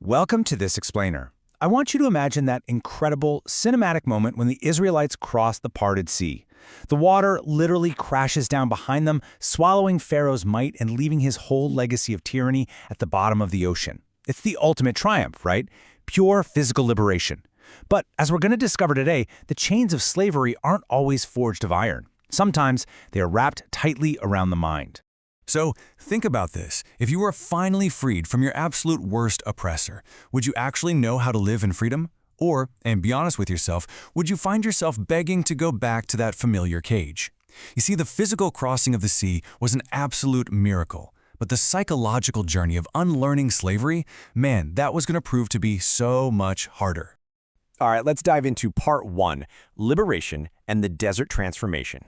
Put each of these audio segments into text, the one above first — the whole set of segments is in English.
Welcome to this explainer. I want you to imagine that incredible cinematic moment when the Israelites cross the parted sea. The water literally crashes down behind them, swallowing Pharaoh's might and leaving his whole legacy of tyranny at the bottom of the ocean. It's the ultimate triumph, right? Pure physical liberation. But as we're going to discover today, the chains of slavery aren't always forged of iron. Sometimes they are wrapped tightly around the mind. So, think about this. If you were finally freed from your absolute worst oppressor, would you actually know how to live in freedom? Or, and be honest with yourself, would you find yourself begging to go back to that familiar cage? You see, the physical crossing of the sea was an absolute miracle. But the psychological journey of unlearning slavery, man, that was going to prove to be so much harder. All right, let's dive into part 1, liberation and the desert transformation.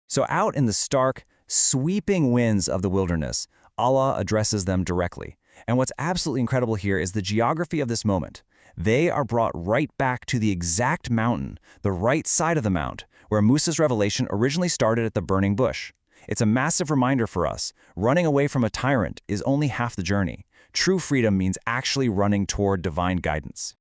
So out in the stark, sweeping winds of the wilderness, Allah addresses them directly. And what's absolutely incredible here is the geography of this moment. They are brought right back to the exact mountain, the right side of the mount, where Musa's revelation originally started at the burning bush. It's a massive reminder for us. Running away from a tyrant is only half the journey. True freedom means actually running toward divine guidance.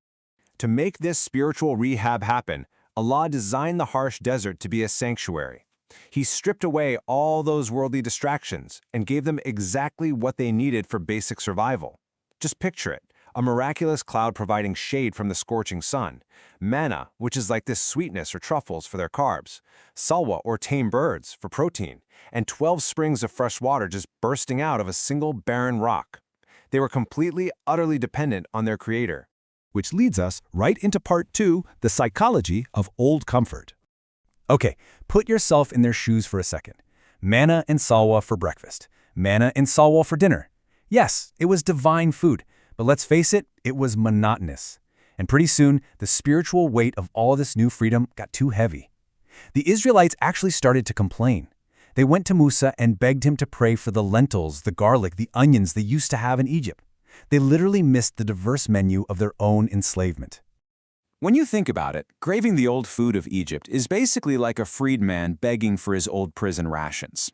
To make this spiritual rehab happen, Allah designed the harsh desert to be a sanctuary. He stripped away all those worldly distractions and gave them exactly what they needed for basic survival. Just picture it, a miraculous cloud providing shade from the scorching sun, manna, which is like this sweetness or truffles for their carbs, salwa or tame birds for protein, and 12 springs of fresh water just bursting out of a single barren rock. They were completely, utterly dependent on their creator. Which leads us right into part 2, the psychology of old comfort. Okay, put yourself in their shoes for a second. Manna and salwa for breakfast. Manna and salwa for dinner. Yes, it was divine food, but let's face it, it was monotonous. And pretty soon, the spiritual weight of all this new freedom got too heavy. The Israelites actually started to complain. They went to Musa and begged him to pray for the lentils, the garlic, the onions they used to have in Egypt. They literally missed the diverse menu of their own enslavement. When you think about it, craving the old food of Egypt is basically like a freedman begging for his old prison rations.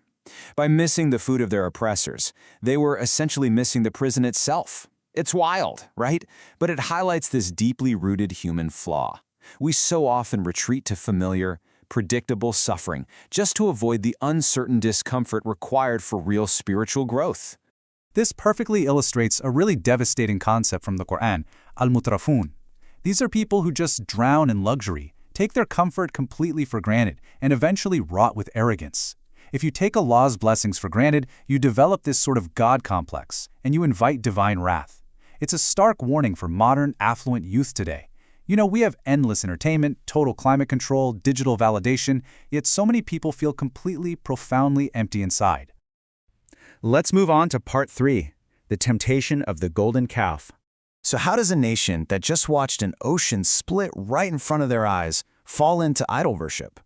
By missing the food of their oppressors, they were essentially missing the prison itself. It's wild, right? But it highlights this deeply rooted human flaw. We so often retreat to familiar, predictable suffering just to avoid the uncertain discomfort required for real spiritual growth. This perfectly illustrates a really devastating concept from the Quran, al-mutrafun. These are people who just drown in luxury, take their comfort completely for granted, and eventually rot with arrogance. If you take Allah's blessings for granted, you develop this sort of God complex, and you invite divine wrath. It's a stark warning for modern, affluent youth today. You know, we have endless entertainment, total climate control, digital validation, yet so many people feel completely, profoundly empty inside. Let's move on to part 3, the temptation of the golden calf. So how does a nation that just watched an ocean split right in front of their eyes fall into idol worship?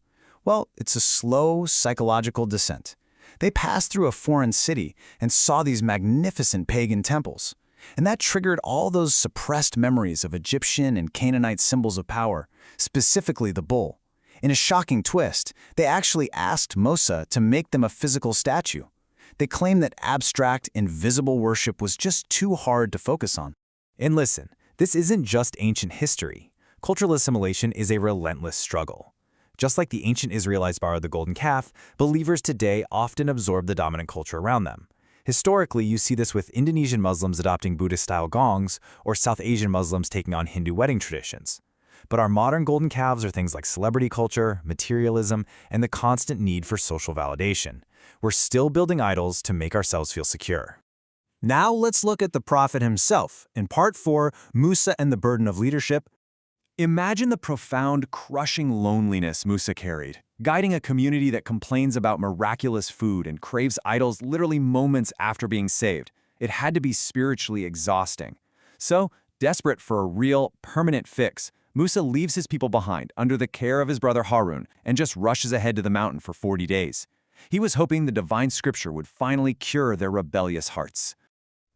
Well, it's a slow psychological descent. They passed through a foreign city and saw these magnificent pagan temples. And that triggered all those suppressed memories of Egyptian and Canaanite symbols of power, specifically the bull. In a shocking twist, they actually asked Musa to make them a physical statue. They claimed that abstract, invisible worship was just too hard to focus on. And listen, this isn't just ancient history. Cultural assimilation is a relentless struggle. Just like the ancient Israelites borrowed the golden calf, believers today often absorb the dominant culture around them. Historically, you see this with Indonesian Muslims adopting Buddhist-style gongs or South Asian Muslims taking on Hindu wedding traditions. But our modern golden calves are things like celebrity culture, materialism, and the constant need for social validation. We're still building idols to make ourselves feel secure. Now let's look at the prophet himself. In part 4, Musa and the burden of leadership. Imagine the profound, crushing loneliness Musa carried, guiding a community that complains about miraculous food and craves idols literally moments after being saved. It had to be spiritually exhausting. So, desperate for a real, permanent fix, Musa leaves his people behind under the care of his brother Harun and just rushes ahead to the mountain for 40 days. He was hoping the divine scripture would finally cure their rebellious hearts.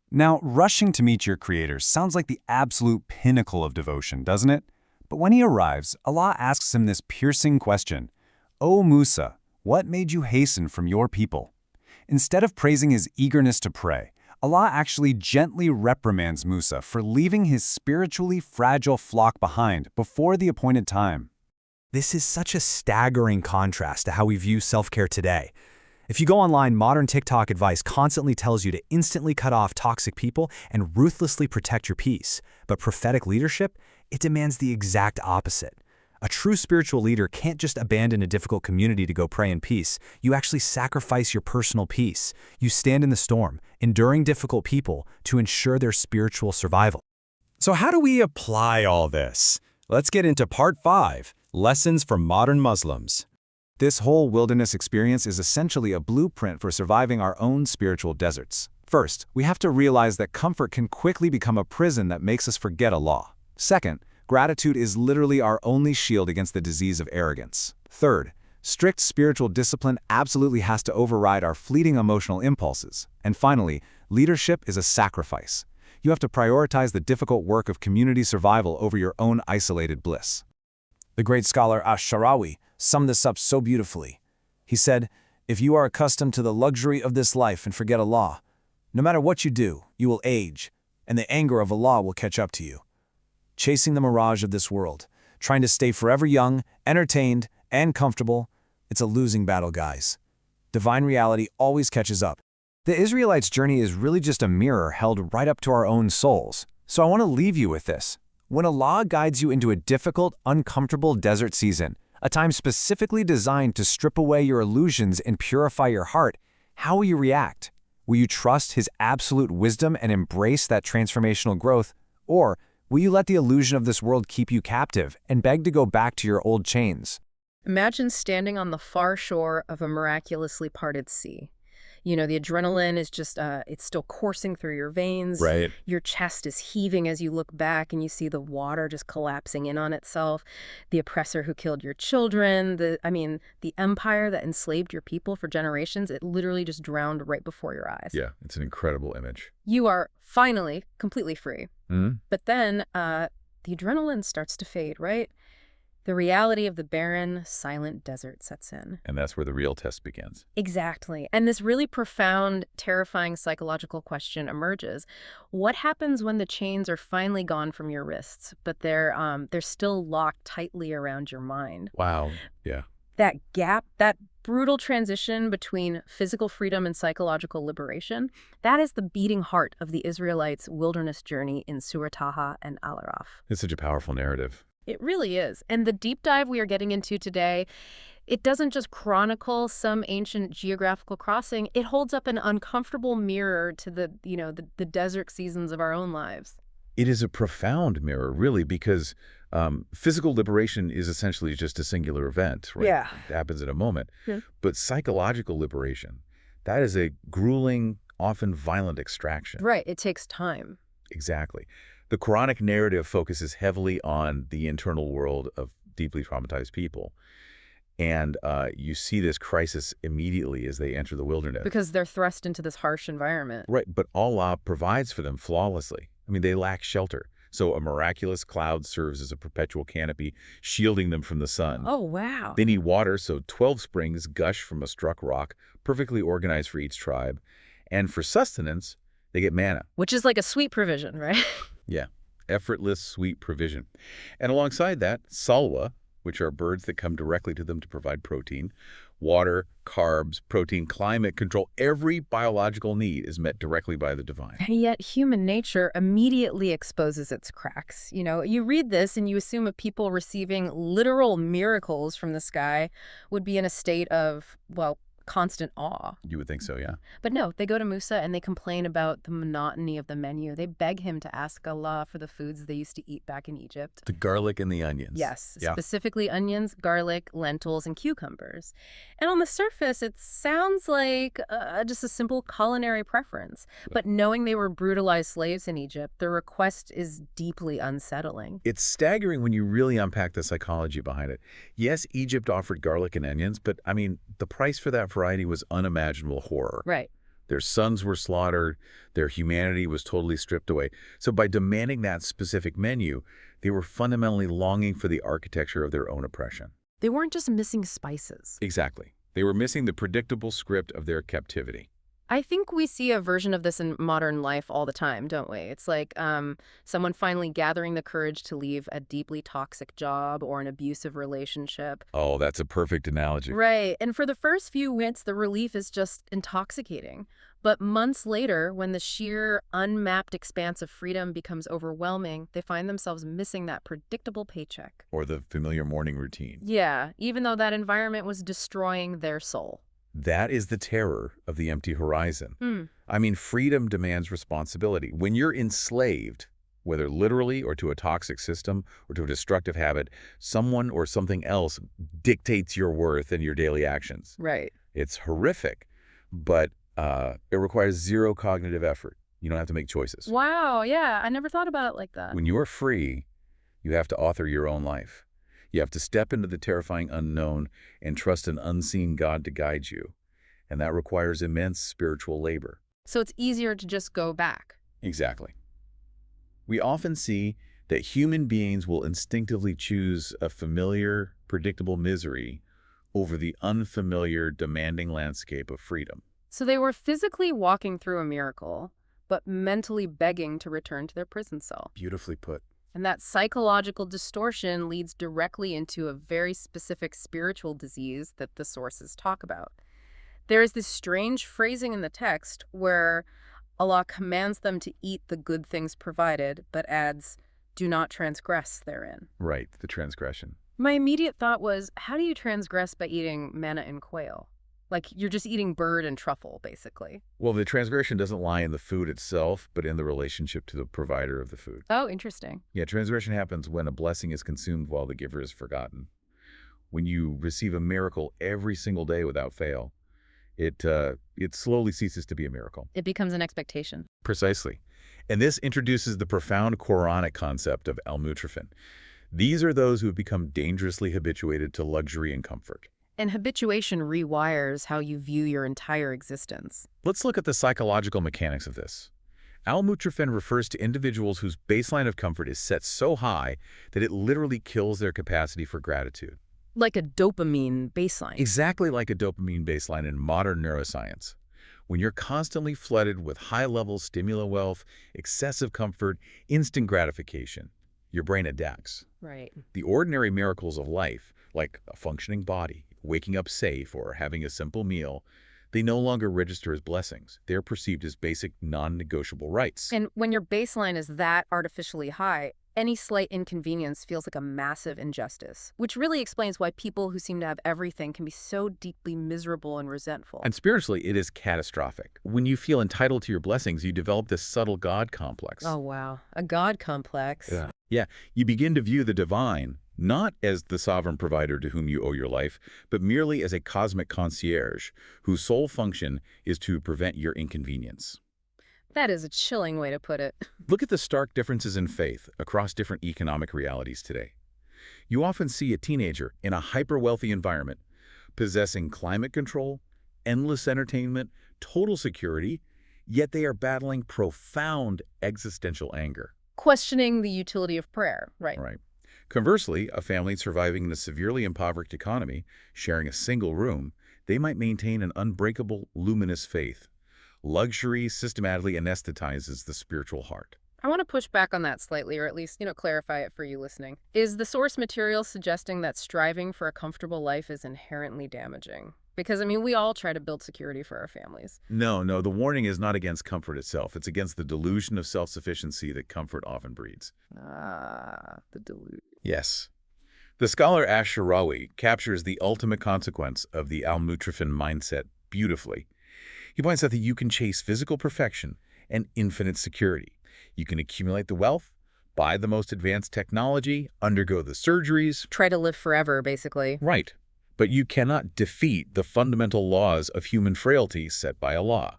Now, rushing to meet your Creator sounds like the absolute pinnacle of devotion, doesn't it? But when he arrives, Allah asks him this piercing question, "O Musa, what made you hasten from your people?" Instead of praising his eagerness to pray, Allah actually gently reprimands Musa for leaving his spiritually fragile flock behind before the appointed time. This is such a staggering contrast to how we view self-care today. If you go online, modern TikTok advice constantly tells you to instantly cut off toxic people and ruthlessly protect your peace. But prophetic leadership, it demands the exact opposite. A true spiritual leader can't just abandon a difficult community to go pray in peace. You actually sacrifice your personal peace. You stand in the storm, enduring difficult people to ensure their spiritual survival. So how do we apply all this? Let's get into part 5, Lessons for Modern Muslims. This whole wilderness experience is essentially a blueprint for surviving our own spiritual deserts. First, we have to realize that comfort can quickly become a prison that makes us forget Allah. Second, gratitude is literally our only shield against the disease of arrogance. Third, strict spiritual discipline absolutely has to override our fleeting emotional impulses. And finally, leadership is a sacrifice. You have to prioritize the difficult work of community survival over your own isolated bliss. The great scholar Ash-Sharawi summed this up so beautifully. He said, "If you are accustomed to the luxury of this life and forget Allah, no matter what you do, you will age, and the anger of Allah will catch up to you. Chasing the mirage of this world, trying to stay forever young, entertained, and comfortable, it's a losing battle, guys. Divine reality always catches up." The Israelites' journey is really just a mirror held right up to our own souls. So I want to leave you with this. When Allah guides you into a difficult, uncomfortable desert season, a time specifically designed to strip away your illusions and purify your heart, how will you react? Will you trust His absolute wisdom and embrace that transformational growth? Or will you let the illusion of this world keep you captive and beg to go back to your old chains? Imagine standing on the far shore of a miraculously parted sea. You know, the adrenaline is just, it's still coursing through your veins. Right. Your chest is heaving as you look back and you see the water just collapsing in on itself. The oppressor who killed your children, the empire that enslaved your people for generations, it literally just drowned right before your eyes. Yeah, it's an incredible image. You are finally completely free. Mm-hmm. But then the adrenaline starts to fade, right? The reality of the barren, silent desert sets in. And that's where the real test begins. Exactly. And this really profound, terrifying psychological question emerges. What happens when the chains are finally gone from your wrists, but they're still locked tightly around your mind? Wow. Yeah. That gap, that brutal transition between physical freedom and psychological liberation, that is the beating heart of the Israelites' wilderness journey in Surah Taha and Al-Araf. It's such a powerful narrative. It really is. And the deep dive we are getting into today, it doesn't just chronicle some ancient geographical crossing. It holds up an uncomfortable mirror to the desert seasons of our own lives. It is a profound mirror, really, because physical liberation is essentially just a singular event, right? Yeah. It happens in a moment. Yeah. But psychological liberation, that is a grueling, often violent extraction. Right. It takes time. Exactly. The Quranic narrative focuses heavily on the internal world of deeply traumatized people. And you see this crisis immediately as they enter the wilderness. Because they're thrust into this harsh environment. Right, but Allah provides for them flawlessly. I mean, they lack shelter. So a miraculous cloud serves as a perpetual canopy, shielding them from the sun. Oh, wow. They need water, so 12 springs gush from a struck rock, perfectly organized for each tribe. And for sustenance, they get manna. Which is like a sweet provision, right? Yeah, effortless, sweet provision. And alongside that, salwa, which are birds that come directly to them to provide protein, water, carbs, protein, climate control, every biological need is met directly by the divine. And yet human nature immediately exposes its cracks. You know, you read this and you assume that people receiving literal miracles from the sky would be in a state of, well, constant awe. You would think so, yeah. But no, they go to Musa and they complain about the monotony of the menu. They beg him to ask Allah for the foods they used to eat back in Egypt. The garlic and the onions. Yes, Yeah. specifically onions, garlic, lentils, and cucumbers. And on the surface, it sounds like just a simple culinary preference. But knowing they were brutalized slaves in Egypt, the request is deeply unsettling. It's staggering when you really unpack the psychology behind it. Yes, Egypt offered garlic and onions, but I mean, the price for that variety was unimaginable horror. Right. Their sons were slaughtered, their humanity was totally stripped away. So by demanding that specific menu, they were fundamentally longing for the architecture of their own oppression. They weren't just missing spices. Exactly. They were missing the predictable script of their captivity. I think we see a version of this in modern life all the time, don't we? It's like someone finally gathering the courage to leave a deeply toxic job or an abusive relationship. Oh, that's a perfect analogy. Right. And for the first few weeks, the relief is just intoxicating. But months later, when the sheer, unmapped expanse of freedom becomes overwhelming, they find themselves missing that predictable paycheck. Or the familiar morning routine. Yeah, even though that environment was destroying their soul. That is the terror of the empty horizon. Hmm. I mean, freedom demands responsibility. When you're enslaved, whether literally or to a toxic system or to a destructive habit, someone or something else dictates your worth and your daily actions. Right. It's horrific, but it requires zero cognitive effort. You don't have to make choices. Wow, yeah, I never thought about it like that. When you're free, you have to author your own life. You have to step into the terrifying unknown and trust an unseen God to guide you. And that requires immense spiritual labor. So it's easier to just go back. Exactly. We often see that human beings will instinctively choose a familiar, predictable misery over the unfamiliar, demanding landscape of freedom. So they were physically walking through a miracle, but mentally begging to return to their prison cell. Beautifully put. And that psychological distortion leads directly into a very specific spiritual disease that the sources talk about. There is this strange phrasing in the text where Allah commands them to eat the good things provided, but adds, "Do not transgress therein." Right, the transgression. My immediate thought was, how do you transgress by eating manna and quail? Like, you're just eating bird and truffle, basically. Well, the transgression doesn't lie in the food itself, but in the relationship to the provider of the food. Oh, interesting. Yeah, transgression happens when a blessing is consumed while the giver is forgotten. When you receive a miracle every single day without fail, it slowly ceases to be a miracle. It becomes an expectation. Precisely. And this introduces the profound Quranic concept of al-mutrafin. These are those who have become dangerously habituated to luxury and comfort. And habituation rewires how you view your entire existence. Let's look at the psychological mechanics of this. Al-mutrafin refers to individuals whose baseline of comfort is set so high that it literally kills their capacity for gratitude. Like a dopamine baseline. Exactly like a dopamine baseline in modern neuroscience. When you're constantly flooded with high-level stimulant wealth, excessive comfort, instant gratification, your brain adapts. Right. The ordinary miracles of life, like a functioning body, waking up safe, or having a simple meal, they no longer register as blessings. They're perceived as basic, non-negotiable rights. And when your baseline is that artificially high, any slight inconvenience feels like a massive injustice, which really explains why people who seem to have everything can be so deeply miserable and resentful. And spiritually, it is catastrophic. When you feel entitled to your blessings, you develop this subtle God complex. Oh, wow. A God complex. Yeah, you begin to view the divine not as the sovereign provider to whom you owe your life, but merely as a cosmic concierge whose sole function is to prevent your inconvenience. That is a chilling way to put it. Look at the stark differences in faith across different economic realities today. You often see a teenager in a hyper-wealthy environment possessing climate control, endless entertainment, total security, yet they are battling profound existential anger. Questioning the utility of prayer, right? Right. Conversely, a family surviving in a severely impoverished economy, sharing a single room, they might maintain an unbreakable, luminous faith. Luxury systematically anesthetizes the spiritual heart. I want to push back on that slightly, or at least, clarify it for you listening. Is the source material suggesting that striving for a comfortable life is inherently damaging? Because, we all try to build security for our families. No, the warning is not against comfort itself. It's against the delusion of self-sufficiency that comfort often breeds. The delusion. Yes. The scholar Ash-Sharawi captures the ultimate consequence of the al-mutrafin mindset beautifully. He points out that you can chase physical perfection and infinite security. You can accumulate the wealth, buy the most advanced technology, undergo the surgeries. Try to live forever, basically. Right. But you cannot defeat the fundamental laws of human frailty set by Allah.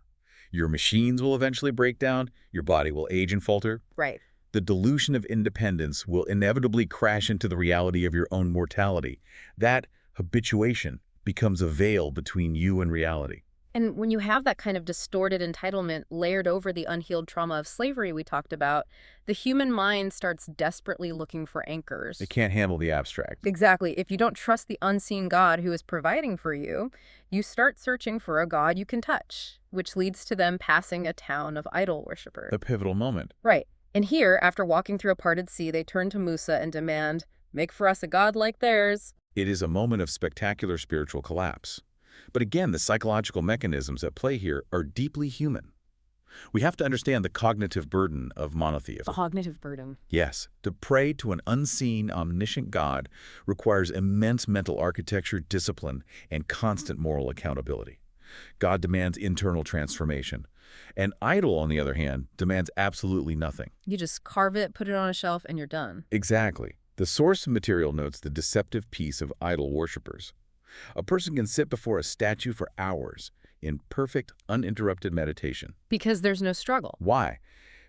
Your machines will eventually break down, your body will age and falter. Right. The delusion of independence will inevitably crash into the reality of your own mortality. That habituation becomes a veil between you and reality. And when you have that kind of distorted entitlement layered over the unhealed trauma of slavery we talked about, the human mind starts desperately looking for anchors. It can't handle the abstract. Exactly. If you don't trust the unseen God who is providing for you, you start searching for a God you can touch, which leads to them passing a town of idol worshippers. The pivotal moment. Right. And here, after walking through a parted sea, they turn to Musa and demand, "Make for us a God like theirs." It is a moment of spectacular spiritual collapse. But again, the psychological mechanisms at play here are deeply human. We have to understand the cognitive burden of monotheism. Cognitive burden. Yes, to pray to an unseen, omniscient God requires immense mental architecture, discipline, and constant moral accountability. God demands internal transformation. An idol, on the other hand, demands absolutely nothing. You just carve it, put it on a shelf, and you're done. Exactly. The source material notes the deceptive peace of idol worshippers. A person can sit before a statue for hours in perfect, uninterrupted meditation. Because there's no struggle. Why?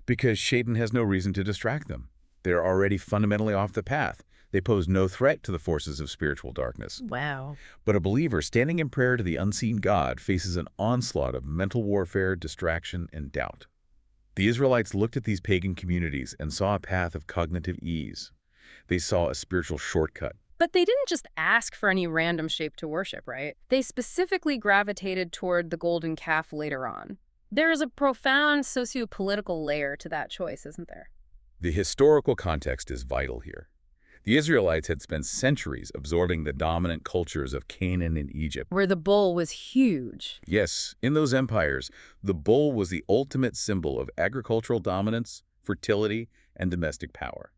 Because Shaitan has no reason to distract them. They're already fundamentally off the path. They pose no threat to the forces of spiritual darkness. Wow. But a believer standing in prayer to the unseen God faces an onslaught of mental warfare, distraction, and doubt. The Israelites looked at these pagan communities and saw a path of cognitive ease. They saw a spiritual shortcut. But they didn't just ask for any random shape to worship, right? They specifically gravitated toward the golden calf later on. There is a profound socio-political layer to that choice, isn't there? The historical context is vital here. The Israelites had spent centuries absorbing the dominant cultures of Canaan and Egypt. Where the bull was huge. Yes, in those empires, the bull was the ultimate symbol of agricultural dominance, fertility, and domestic power.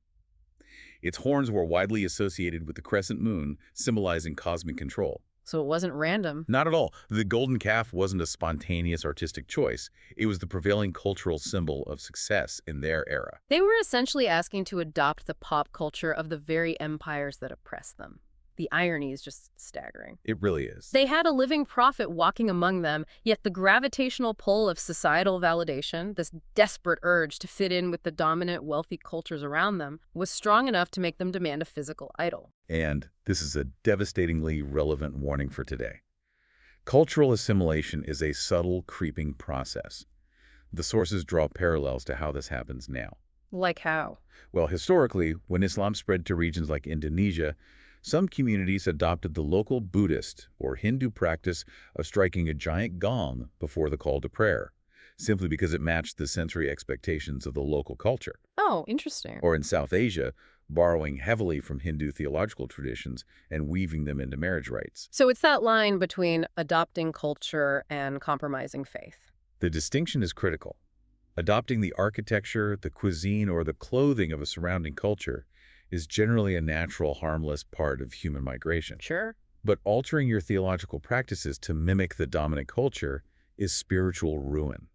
Its horns were widely associated with the crescent moon, symbolizing cosmic control. So it wasn't random. Not at all. The golden calf wasn't a spontaneous artistic choice. It was the prevailing cultural symbol of success in their era. They were essentially asking to adopt the pop culture of the very empires that oppressed them. The irony is just staggering. It really is. They had a living prophet walking among them, yet the gravitational pull of societal validation, this desperate urge to fit in with the dominant wealthy cultures around them, was strong enough to make them demand a physical idol. And this is a devastatingly relevant warning for today. Cultural assimilation is a subtle, creeping process. The sources draw parallels to how this happens now. Like how? Well, historically, when Islam spread to regions like Indonesia, some communities adopted the local Buddhist or Hindu practice of striking a giant gong before the call to prayer, simply because it matched the sensory expectations of the local culture. Oh, interesting. Or in South Asia, borrowing heavily from Hindu theological traditions and weaving them into marriage rites. So it's that line between adopting culture and compromising faith. The distinction is critical. Adopting the architecture, the cuisine, or the clothing of a surrounding culture is generally a natural, harmless part of human migration. Sure. But altering your theological practices to mimic the dominant culture is spiritual ruin.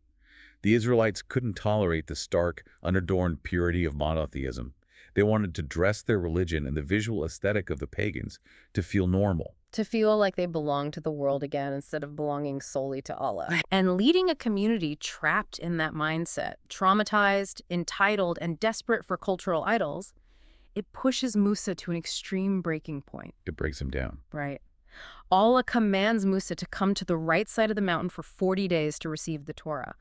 The Israelites couldn't tolerate the stark, unadorned purity of monotheism. They wanted to dress their religion in the visual aesthetic of the pagans to feel normal. To feel like they belong to the world again instead of belonging solely to Allah. And leading a community trapped in that mindset, traumatized, entitled, and desperate for cultural idols, it pushes Musa to an extreme breaking point. It breaks him down. Right. Allah commands Musa to come to the right side of the mountain for 40 days to receive the Torah.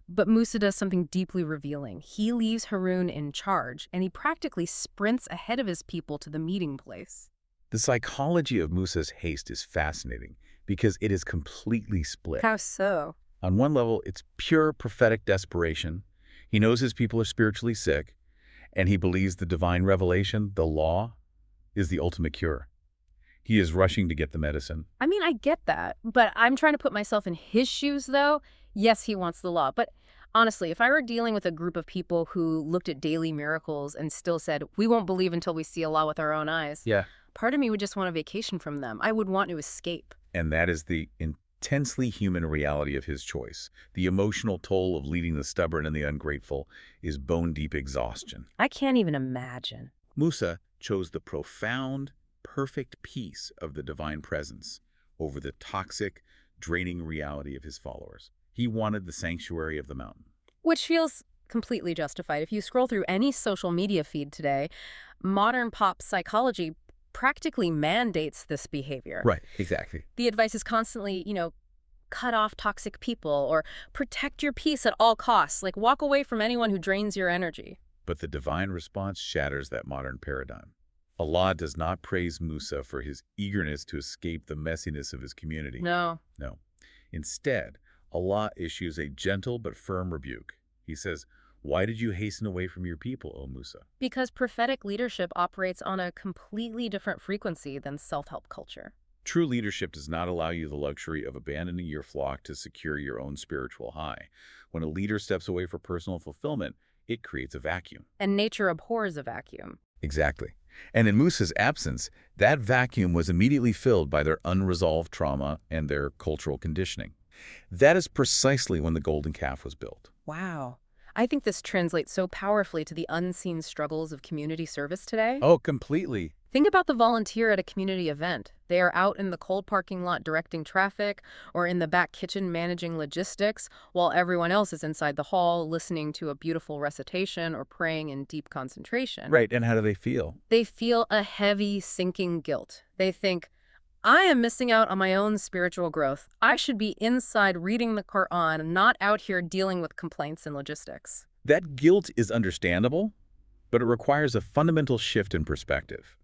But Musa does something deeply revealing. He leaves Harun in charge, and he practically sprints ahead of his people to the meeting place. The psychology of Musa's haste is fascinating because it is completely split. How so? On one level, it's pure prophetic desperation. He knows his people are spiritually sick, and he believes the divine revelation, the law, is the ultimate cure. He is rushing to get the medicine. I mean, I get that, but I'm trying to put myself in his shoes, though. Yes, he wants the law, but honestly, if I were dealing with a group of people who looked at daily miracles and still said, we won't believe until we see Allah with our own eyes, part of me would just want a vacation from them. I would want to escape. And that is the intensely human reality of his choice. The emotional toll of leading the stubborn and the ungrateful is bone-deep exhaustion. I can't even imagine. Musa chose the profound, perfect peace of the divine presence over the toxic, draining reality of his followers. He wanted the sanctuary of the mountain. Which feels completely justified. If you scroll through any social media feed today, modern pop psychology practically mandates this behavior. Right, exactly. The advice is constantly, cut off toxic people or protect your peace at all costs, like walk away from anyone who drains your energy. But the divine response shatters that modern paradigm. Allah does not praise Musa for his eagerness to escape the messiness of his community. No. No. Instead, Allah issues a gentle but firm rebuke. He says, "Why did you hasten away from your people, O Musa?" Because prophetic leadership operates on a completely different frequency than self-help culture. True leadership does not allow you the luxury of abandoning your flock to secure your own spiritual high. When a leader steps away for personal fulfillment, it creates a vacuum. And nature abhors a vacuum. Exactly. And in Musa's absence, that vacuum was immediately filled by their unresolved trauma and their cultural conditioning. That is precisely when the golden calf was built. Wow. I think this translates so powerfully to the unseen struggles of community service today. Oh, completely. Think about the volunteer at a community event. They are out in the cold parking lot directing traffic or in the back kitchen managing logistics while everyone else is inside the hall listening to a beautiful recitation or praying in deep concentration. Right, and how do they feel? They feel a heavy, sinking guilt. They think, I am missing out on my own spiritual growth. I should be inside reading the Quran, not out here dealing with complaints and logistics. That guilt is understandable, but it requires a fundamental shift in perspective.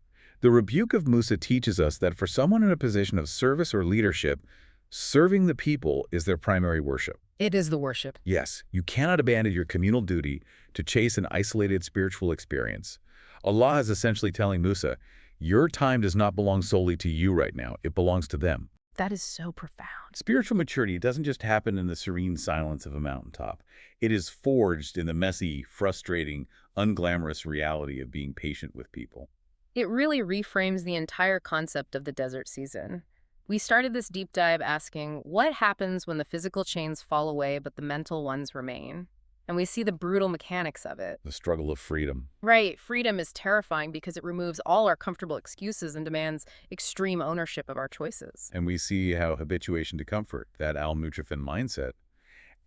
The rebuke of Musa teaches us that for someone in a position of service or leadership, serving the people is their primary worship. It is the worship. Yes, you cannot abandon your communal duty to chase an isolated spiritual experience. Allah is essentially telling Musa, your time does not belong solely to you right now. It belongs to them. That is so profound. Spiritual maturity doesn't just happen in the serene silence of a mountaintop. It is forged in the messy, frustrating, unglamorous reality of being patient with people. It really reframes the entire concept of the desert season. We started this deep dive asking, what happens when the physical chains fall away but the mental ones remain? And we see the brutal mechanics of it. The struggle of freedom. Right. Freedom is terrifying because it removes all our comfortable excuses and demands extreme ownership of our choices. And we see how habituation to comfort, that al-Mutrafin mindset,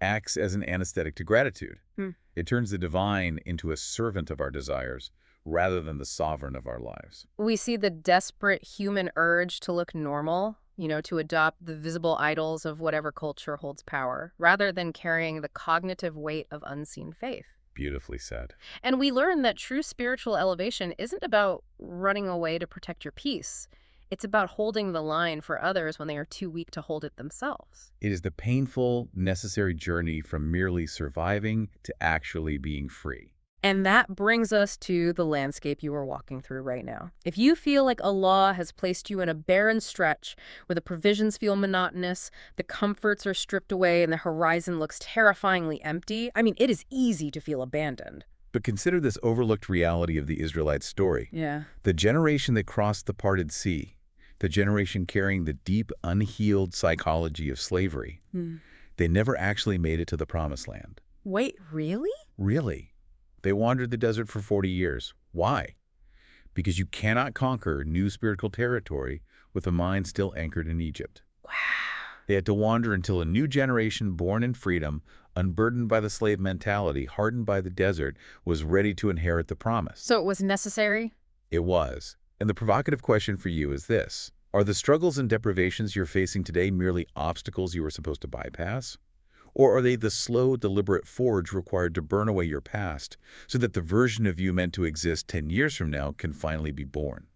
acts as an anesthetic to gratitude. It turns the divine into a servant of our desires, rather than the sovereign of our lives. We see the desperate human urge to look normal, to adopt the visible idols of whatever culture holds power, rather than carrying the cognitive weight of unseen faith. Beautifully said. And we learn that true spiritual elevation isn't about running away to protect your peace. It's about holding the line for others when they are too weak to hold it themselves. It is the painful, necessary journey from merely surviving to actually being free. And that brings us to the landscape you are walking through right now. If you feel like Allah has placed you in a barren stretch where the provisions feel monotonous, the comforts are stripped away, and the horizon looks terrifyingly empty, it is easy to feel abandoned. But consider this overlooked reality of the Israelites' story. Yeah. The generation that crossed the parted sea, the generation carrying the deep, unhealed psychology of slavery, they never actually made it to the promised land. Wait, really? Really? They wandered the desert for 40 years. Why? Because you cannot conquer new spiritual territory with a mind still anchored in Egypt. Wow. They had to wander until a new generation born in freedom, unburdened by the slave mentality, hardened by the desert, was ready to inherit the promise. So it was necessary? It was. And the provocative question for you is this. Are the struggles and deprivations you're facing today merely obstacles you were supposed to bypass? Or are they the slow, deliberate forge required to burn away your past so that the version of you meant to exist 10 years from now can finally be born?